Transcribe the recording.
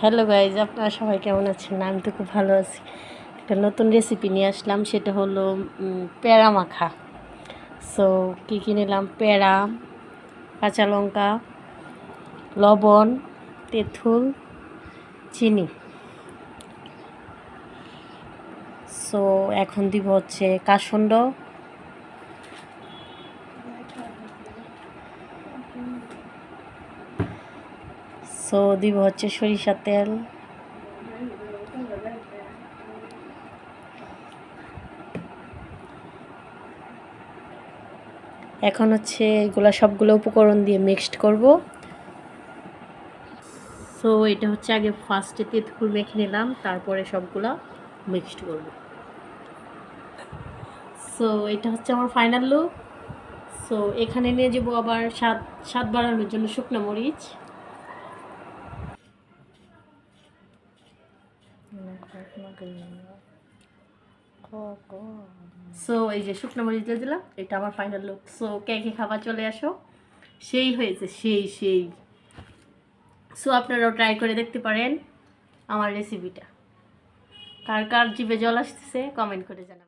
Hello guys, আপনারা সবাই কেমন আছেন? আমি তো খুব ভালো আছি। একটা নতুন রেসিপি নিয়ে আসলাম, সেটা হলো পেঁড়া মাখা। সো কী নিলাম: পেঁড়া, কাঁচা লঙ্কা, লবণ, তেঁতুল, চিনি। সো এখন দিব হচ্ছে কাসুন্ড, দিব হচ্ছে সরিষার তেল, এখন হচ্ছে এগুলা সবগুলো উপকরণ দিয়ে মিক্সড করব। সো এটা হচ্ছে আগে ফার্স্টে তেঁতুল মেখে নিলাম, তারপরে সবগুলা মিক্সড করব। সো এটা হচ্ছে আমার ফাইনাল লুক। সো এখানে নিয়ে যাবো আবার স্বাদ বাড়ানোর জন্য শুকনো মরিচ। সো এই যে শুকনো মরিচ দিয়ে দিলাম, এটা আমার ফাইনাল লুক। সো কে খাবার চলে আসো, সেই হয়েছে সেই। সো আপনারাও ট্রাই করে দেখতে পারেন আমার রেসিপিটা। কার কার জিভে জল আসতেছে কমেন্ট করে জানাবেন।